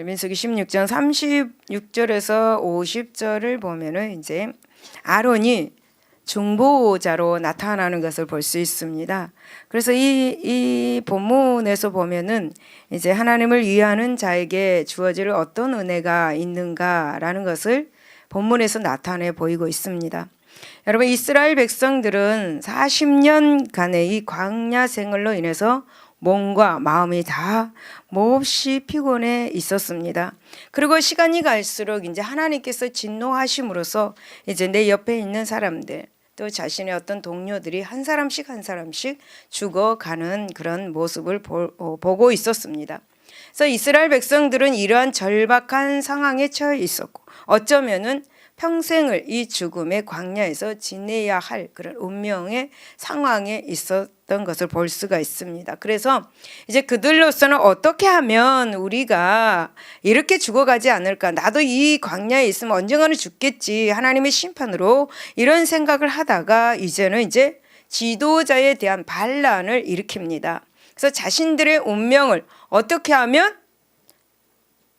민수기 16장 36절에서 50절을 보면은 이제 아론이 중보자로 나타나는 것을 볼 수 있습니다. 그래서 이 본문에서 보면은 이제 하나님을 위하는 자에게 주어질 어떤 은혜가 있는가라는 것을 본문에서 나타내 보이고 있습니다. 여러분, 이스라엘 백성들은 40년간의 이 광야 생활로 인해서 몸과 마음이 다 몹시 피곤해 있었습니다. 그리고 시간이 갈수록 이제 하나님께서 진노하심으로써 이제 내 옆에 있는 사람들, 또 자신의 어떤 동료들이 한 사람씩 죽어가는 그런 모습을 보고 있었습니다. 그래서 이스라엘 백성들은 이러한 절박한 상황에 처해 있었고, 어쩌면은 평생을 이 죽음의 광야에서 지내야 할 그런 운명의 상황에 있었던 것을 볼 수가 있습니다. 그래서 이제 그들로서는 어떻게 하면 우리가 이렇게 죽어가지 않을까, 나도 이 광야에 있으면 언젠가는 죽겠지, 하나님의 심판으로, 이런 생각을 하다가 이제는 이제 지도자에 대한 반란을 일으킵니다. 그래서 자신들의 운명을 어떻게 하면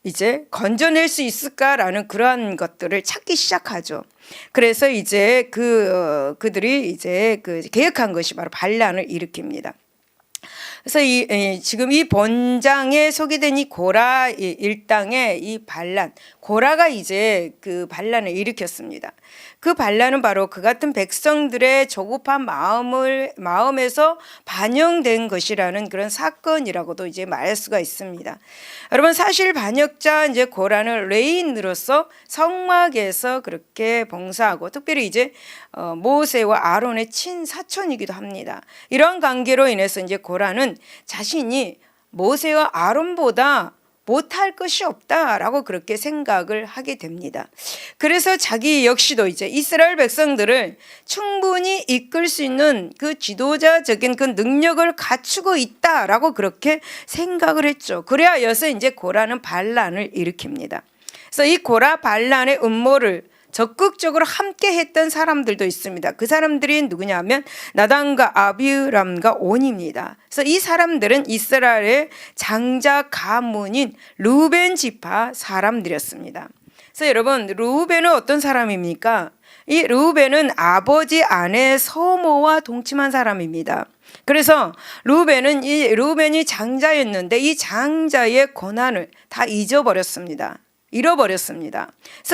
이제 건져낼 수 있을까라는 그러한 것들을 찾기 시작하죠. 그래서 이제 그들이 이제 계획한 것이 바로 반란을 일으킵니다. 그래서 지금 이 본장에 소개된 이 고라 일당의 이 반란, 고라가 이제 그 반란을 일으켰습니다. 그 반란은 바로 그 같은 백성들의 조급한 마음에서 반영된 것이라는 그런 사건이라고도 이제 말할 수가 있습니다. 여러분, 사실 반역자 이제 고라는 레인으로서 성막에서 그렇게 봉사하고, 특별히 이제 모세와 아론의 친사촌이기도 합니다. 이런 관계로 인해서 이제 고라는 자신이 모세와 아론보다 못할 것이 없다라고 그렇게 생각을 하게 됩니다. 그래서 자기 역시도 이제 이스라엘 백성들을 충분히 이끌 수 있는 그 지도자적인 그 능력을 갖추고 있다라고 그렇게 생각을 했죠. 그래야여서 이제 고라는 반란을 일으킵니다. 그래서 이 고라 반란의 음모를 적극적으로 함께 했던 사람들도 있습니다. 그 사람들이 누구냐면 나단과 아비람과 온입니다. 그래서 이 사람들은 이스라엘의 장자 가문인 루벤 지파 사람들이었습니다. 그래서 여러분, 루벤은 어떤 사람입니까? 이 루벤은 아버지 아내 서모와 동침한 사람입니다. 그래서 루벤이 장자였는데 이 장자의 권한을 다 잃어버렸습니다.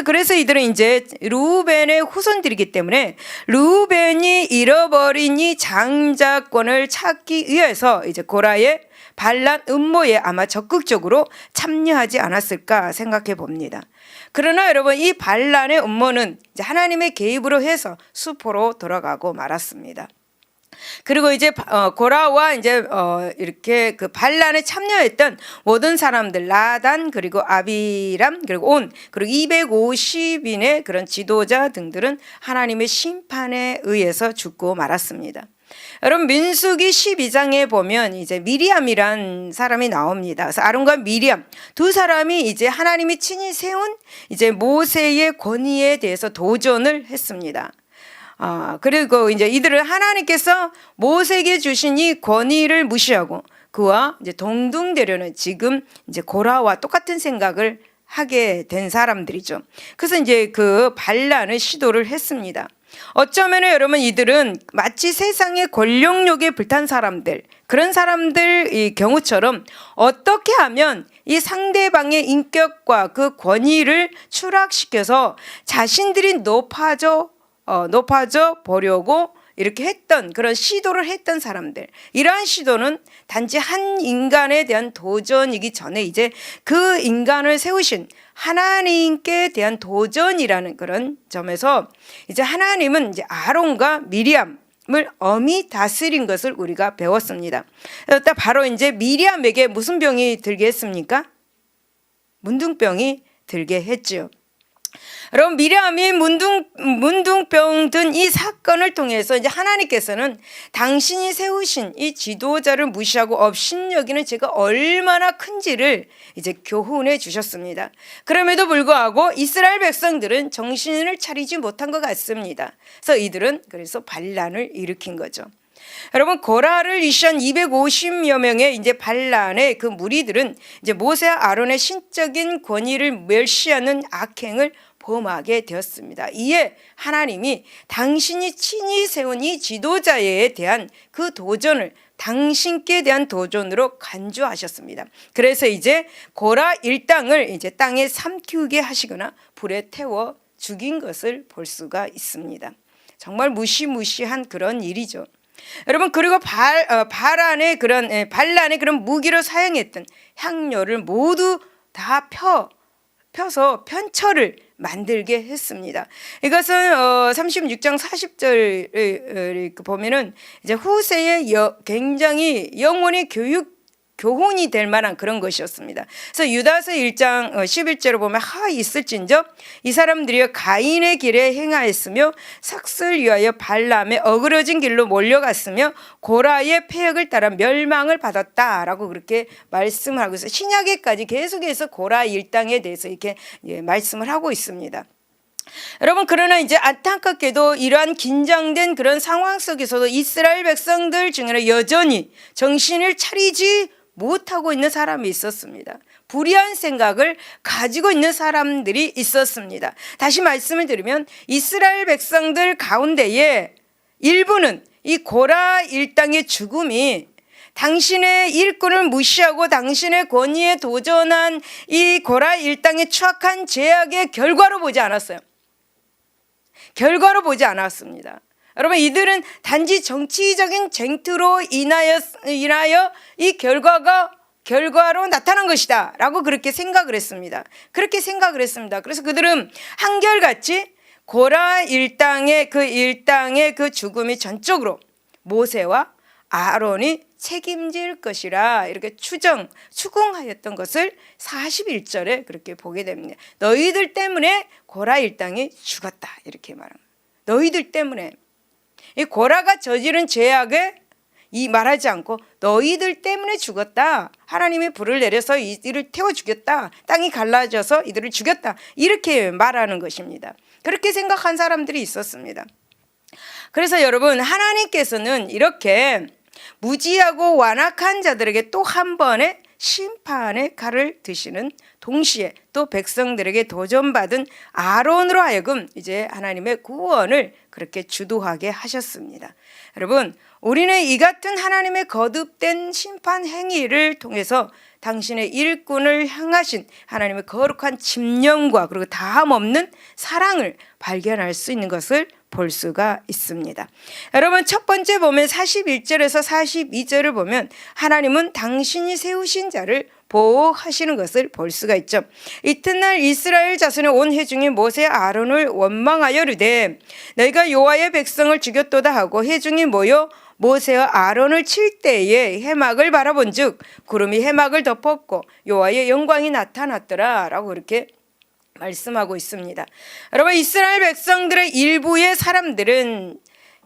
그래서 이들은 이제 르우벤의 후손들이기 때문에 르우벤이 잃어버린 이 장자권을 찾기 위해서 이제 고라의 반란 음모에 아마 적극적으로 참여하지 않았을까 생각해 봅니다. 그러나 여러분, 이 반란의 음모는 이제 하나님의 개입으로 해서 수포로 돌아가고 말았습니다. 그리고 이제 고라와 이제 이렇게 그 반란에 참여했던 모든 사람들, 나단 그리고 아비람 그리고 온 그리고 250인의 그런 지도자 등들은 하나님의 심판에 의해서 죽고 말았습니다. 여러분, 민수기 12장에 보면 이제 미리암이란 사람이 나옵니다. 그래서 아론과 미리암 두 사람이 이제 하나님이 친히 세운 이제 모세의 권위에 대해서 도전을 했습니다. 그리고 이제 이들은 하나님께서 모세에게 주신 이 권위를 무시하고 그와 이제 동등되려는 지금 이제 고라와 똑같은 생각을 하게 된 사람들이죠. 그래서 이제 그 반란을 시도를 했습니다. 어쩌면 여러분, 이들은 마치 세상의 권력욕에 불탄 사람들, 그런 사람들의 경우처럼 어떻게 하면 이 상대방의 인격과 그 권위를 추락시켜서 자신들이 높아져 보려고 이렇게 했던 그런 시도를 했던 사람들, 이러한 시도는 단지 한 인간에 대한 도전이기 전에 이제 그 인간을 세우신 하나님께 대한 도전이라는 그런 점에서 이제 하나님은 이제 아론과 미리암을 엄히 다스린 것을 우리가 배웠습니다. 바로 이제 미리암에게 무슨 병이 들게 했습니까? 문둥병이 들게 했죠. 여러분, 미리암이 문둥병 든 이 사건을 통해서 이제 하나님께서는 당신이 세우신 이 지도자를 무시하고 업신여기는 죄가 얼마나 큰지를 이제 교훈해 주셨습니다. 그럼에도 불구하고 이스라엘 백성들은 정신을 차리지 못한 것 같습니다. 그래서 이들은 반란을 일으킨 거죠. 여러분 고라를 위시한 250여 명의 이제 반란의 그 무리들은 이제 모세와 아론의 신적인 권위를 멸시하는 악행을 범하게 되었습니다. 이에 하나님이 당신이 친히 세운 이 지도자에 대한 그 도전을 당신께 대한 도전으로 간주하셨습니다. 그래서 이제 고라 일당을 이제 땅에 삼키게 하시거나 불에 태워 죽인 것을 볼 수가 있습니다. 정말 무시무시한 그런 일이죠. 여러분 그리고 반란의 그런 무기로 사용했던 향료를 모두 다 펴서 편철을 만들게 했습니다. 이것은 36장 40절 보면은 이제 후세의 굉장히 영혼의 교훈이 될 만한 그런 것이었습니다. 그래서 유다서 1장 11절을 보면 있을진저 이 사람들이 가인의 길에 행하였으며 삭슬 위하여 발람의 어그러진 길로 몰려갔으며 고라의 패역을 따라 멸망을 받았다라고 그렇게 말씀을 하고 있어요. 신약에까지 계속해서 고라 일당에 대해서 이렇게 말씀을 하고 있습니다. 여러분 그러나 이제 안타깝게도 이러한 긴장된 그런 상황 속에서도 이스라엘 백성들 중에는 여전히 정신을 차리지 못하고 있는 사람이 있었습니다. 불의한 생각을 가지고 있는 사람들이 있었습니다. 다시 말씀을 드리면 이스라엘 백성들 가운데에 일부는 이 고라 일당의 죽음이 당신의 일꾼을 무시하고 당신의 권위에 도전한 이 고라 일당의 추악한 죄악의 결과로 보지 않았어요. 결과로 보지 않았습니다. 여러분 이들은 단지 정치적인 쟁투로 인하여 이 결과로 나타난 것이다 라고 그렇게 생각을 했습니다. 그래서 그들은 한결같이 고라 일당의 그 죽음이 전적으로 모세와 아론이 책임질 것이라 이렇게 추궁하였던 것을 41절에 그렇게 보게 됩니다. 너희들 때문에 고라 일당이 죽었다 이렇게 말합니다. 너희들 때문에 이 고라가 저지른 죄악에 말하지 않고 너희들 때문에 죽었다. 하나님이 불을 내려서 이들을 태워 죽였다. 땅이 갈라져서 이들을 죽였다. 이렇게 말하는 것입니다. 그렇게 생각한 사람들이 있었습니다. 그래서 여러분 하나님께서는 이렇게 무지하고 완악한 자들에게 또 한 번의 심판의 칼을 드시는 동시에 또 백성들에게 도전받은 아론으로 하여금 이제 하나님의 구원을 그렇게 주도하게 하셨습니다. 여러분 우리는 이 같은 하나님의 거듭된 심판 행위를 통해서 당신의 일꾼을 향하신 하나님의 거룩한 집념과 그리고 다함 없는 사랑을 발견할 수 있는 것을 볼 수가 있습니다. 여러분 첫 번째 보면 41절에서 42절을 보면 하나님은 당신이 세우신 자를 보호하시는 것을 볼 수가 있죠. 이튿날 이스라엘 자손의 온 회중이 모세 아론을 원망하여 이르되 너희가 여호와의 백성을 죽였도다 하고 회중이 모여 모세와 아론을 칠 때에 해막을 바라본즉 구름이 해막을 덮었고 여호와의 영광이 나타났더라 라고 그렇게 말씀하고 있습니다. 여러분 이스라엘 백성들의 일부의 사람들은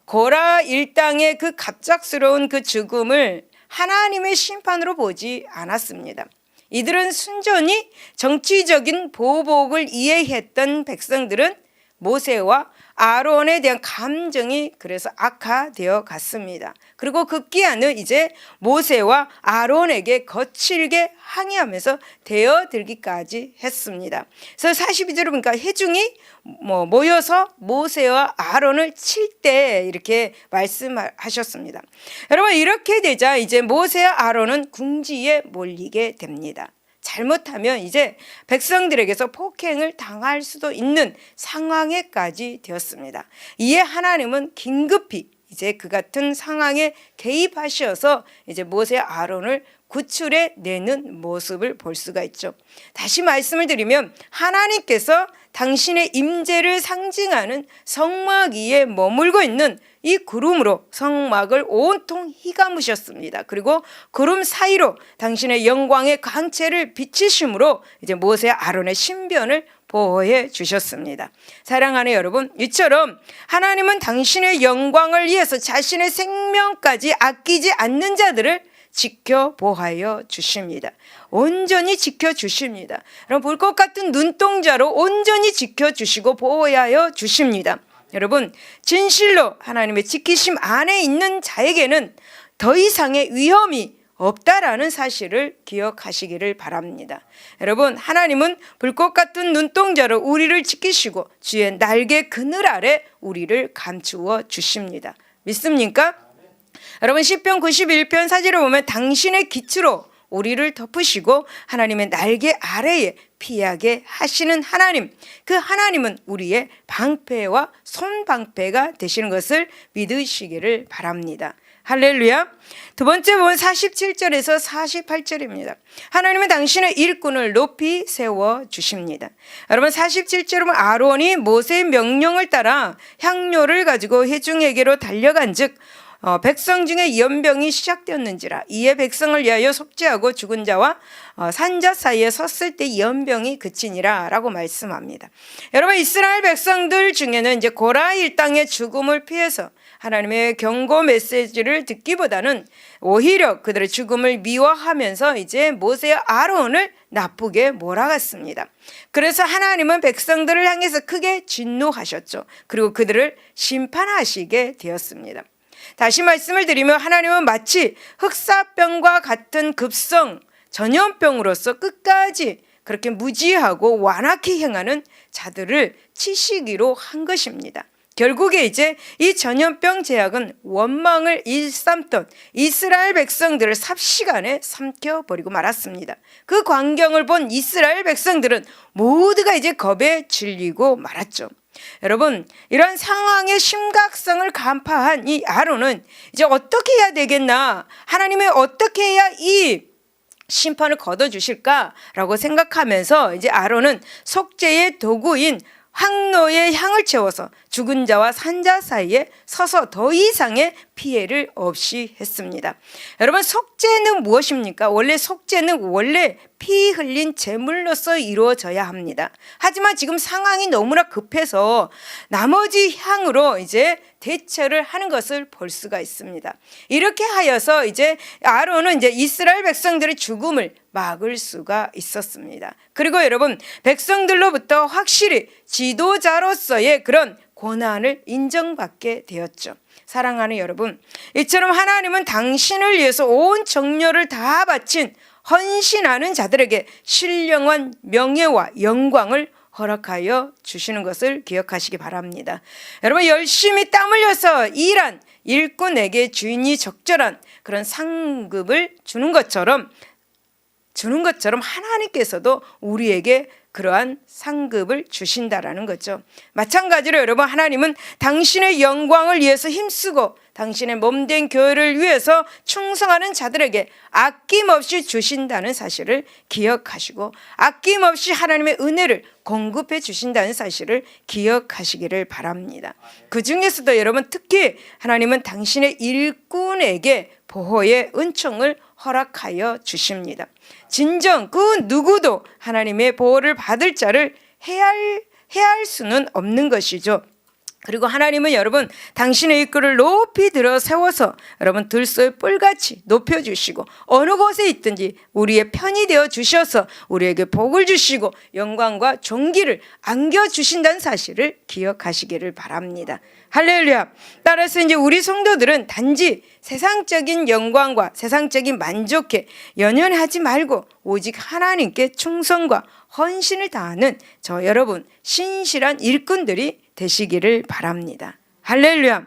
고라 일당의 그 갑작스러운 그 죽음을 하나님의 심판으로 보지 않았습니다. 이들은 순전히 정치적인 보복을 이해했던 백성들은 모세와 아론에 대한 감정이 그래서 악화되어 갔습니다. 그리고 급기야는 이제 모세와 아론에게 거칠게 항의하면서 대어들기까지 했습니다. 그래서 42절을 보니까 회중이 모여서 모세와 아론을 칠 때 이렇게 말씀하셨습니다. 여러분 이렇게 되자 이제 모세와 아론은 궁지에 몰리게 됩니다. 잘못하면 이제 백성들에게서 폭행을 당할 수도 있는 상황에까지 되었습니다. 이에 하나님은 긴급히 이제 그 같은 상황에 개입하셔서 이제 모세 아론을 구출해 내는 모습을 볼 수가 있죠. 다시 말씀을 드리면 하나님께서 당신의 임재를 상징하는 성막 위에 머물고 있는 이 구름으로 성막을 온통 휘감으셨습니다. 그리고 구름 사이로 당신의 영광의 광채를 비치심으로 이제 모세 아론의 신변을 보호해 주셨습니다. 사랑하는 여러분, 이처럼 하나님은 당신의 영광을 위해서 자신의 생명까지 아끼지 않는 자들을 지켜 보하여 주십니다. 온전히 지켜 주십니다. 여러분 불꽃 같은 눈동자로 온전히 지켜 주시고 보호하여 주십니다. 여러분, 진실로 하나님의 지키심 안에 있는 자에게는 더 이상의 위험이 없다라는 사실을 기억하시기를 바랍니다. 여러분, 하나님은 불꽃 같은 눈동자로 우리를 지키시고 주의 날개 그늘 아래 우리를 감추어 주십니다. 믿습니까? 여러분, 시편 91편 4절을 보면 당신의 깃으로 우리를 덮으시고 하나님의 날개 아래에 피하게 하시는 하나님, 그 하나님은 우리의 방패와 손방패가 되시는 것을 믿으시기를 바랍니다. 할렐루야. 두 번째 보면 47절에서 48절입니다. 하나님은 당신의 일꾼을 높이 세워 주십니다. 여러분, 47절은 아론이 모세의 명령을 따라 향료를 가지고 회중에게로 달려간 즉 백성 중에 연병이 시작되었는지라 이에 백성을 위하여 속죄하고 죽은 자와 산자 사이에 섰을 때 연병이 그치니라 라고 말씀합니다. 여러분, 이스라엘 백성들 중에는 이제 고라 일당의 죽음을 피해서 하나님의 경고 메시지를 듣기보다는 오히려 그들의 죽음을 미워하면서 이제 모세와 아론을 나쁘게 몰아갔습니다. 그래서 하나님은 백성들을 향해서 크게 진노하셨죠. 그리고 그들을 심판하시게 되었습니다. 다시 말씀을 드리면 하나님은 마치 흑사병과 같은 급성 전염병으로서 끝까지 그렇게 무지하고 완악히 행하는 자들을 치시기로 한 것입니다. 결국에 이제 이 전염병 제약은 원망을 일삼던 이스라엘 백성들을 삽시간에 삼켜버리고 말았습니다. 그 광경을 본 이스라엘 백성들은 모두가 이제 겁에 질리고 말았죠. 여러분, 이런 상황의 심각성을 간파한 이 아론은 이제 어떻게 해야 되겠나, 하나님이 어떻게 해야 이 심판을 거둬주실까라고 생각하면서 이제 아론은 속죄의 도구인 황노의 향을 채워서 죽은 자와 산자 사이에 서서 더 이상의 피해를 없이 했습니다. 여러분, 속죄는 무엇입니까? 원래 속죄는 원래 피 흘린 제물로서 이루어져야 합니다. 하지만 지금 상황이 너무나 급해서 나머지 향으로 이제 대처를 하는 것을 볼 수가 있습니다. 이렇게 하여서 이제 아론은 이제 이스라엘 백성들의 죽음을 막을 수가 있었습니다. 그리고 여러분, 백성들로부터 확실히 지도자로서의 그런 고난을 인정받게 되었죠. 사랑하는 여러분, 이처럼 하나님은 당신을 위해서 온 정열을 다 바친 헌신하는 자들에게 신령한 명예와 영광을 허락하여 주시는 것을 기억하시기 바랍니다. 여러분, 열심히 땀 흘려서 일한 일꾼에게 주인이 적절한 그런 상급을 주는 것처럼 하나님께서도 우리에게 그러한 상급을 주신다라는 거죠. 마찬가지로 여러분, 하나님은 당신의 영광을 위해서 힘쓰고 당신의 몸된 교회를 위해서 충성하는 자들에게 아낌없이 주신다는 사실을 기억하시고 아낌없이 하나님의 은혜를 공급해 주신다는 사실을 기억하시기를 바랍니다. 그 중에서도 여러분, 특히 하나님은 당신의 일꾼에게 보호의 은총을 허락하여 주십니다. 진정 그 누구도 하나님의 보호를 받을 자를 해할 수는 없는 것이죠. 그리고 하나님은 여러분, 당신의 일꾼을 높이 들어 세워서 여러분 들소의 뿔같이 높여주시고 어느 곳에 있든지 우리의 편이 되어 주셔서 우리에게 복을 주시고 영광과 존귀를 안겨주신다는 사실을 기억하시기를 바랍니다. 할렐루야. 따라서 이제 우리 성도들은 단지 세상적인 영광과 세상적인 만족에 연연하지 말고 오직 하나님께 충성과 헌신을 다하는 저 여러분 신실한 일꾼들이 되시기를 바랍니다. 할렐루야.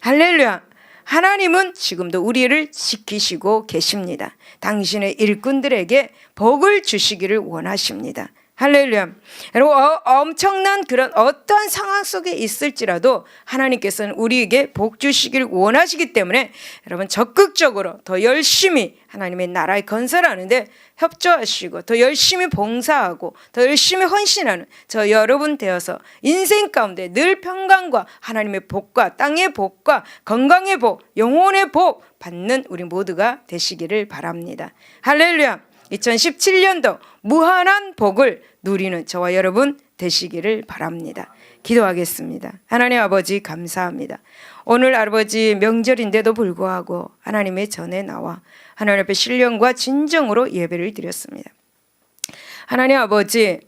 할렐루야. 하나님은 지금도 우리를 지키시고 계십니다. 당신의 일꾼들에게 복을 주시기를 원하십니다. 할렐루야. 여러분, 엄청난 그런 어떠한 상황 속에 있을지라도 하나님께서는 우리에게 복 주시기를 원하시기 때문에 여러분 적극적으로 더 열심히 하나님의 나라에 건설하는데 협조하시고 더 열심히 봉사하고 더 열심히 헌신하는 저 여러분 되어서 인생 가운데 늘 평강과 하나님의 복과 땅의 복과 건강의 복, 영혼의 복 받는 우리 모두가 되시기를 바랍니다. 할렐루야. 2017년도 무한한 복을 누리는 저와 여러분 되시기를 바랍니다. 기도하겠습니다. 하나님 아버지, 감사합니다. 오늘 아버지 명절인데도 불구하고 하나님의 전에 나와 하나님 앞에 신령과 진정으로 예배를 드렸습니다. 하나님 아버지,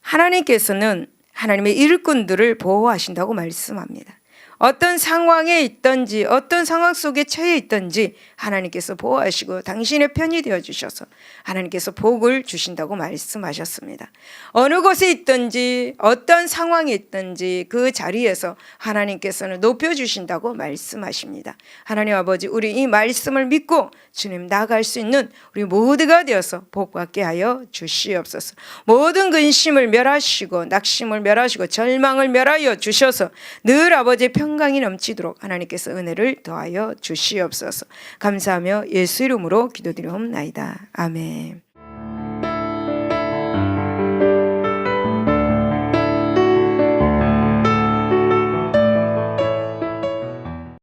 하나님께서는 하나님의 일꾼들을 보호하신다고 말씀합니다. 어떤 상황에 있든지 어떤 상황 속에 처해 있든지 하나님께서 보호하시고 당신의 편이 되어주셔서 하나님께서 복을 주신다고 말씀하셨습니다. 어느 곳에 있든지 어떤 상황에 있든지 그 자리에서 하나님께서는 높여주신다고 말씀하십니다. 하나님 아버지, 우리 이 말씀을 믿고 주님 나아갈 수 있는 우리 모두가 되어서 복받게 하여 주시옵소서. 모든 근심을 멸하시고 낙심을 멸하시고 절망을 멸하여 주셔서 늘 아버지의 평강이 넘치도록 하나님께서 은혜를 더하여 주시옵소서. 감사하며 예수 이름으로 기도드리옵나이다. 아멘.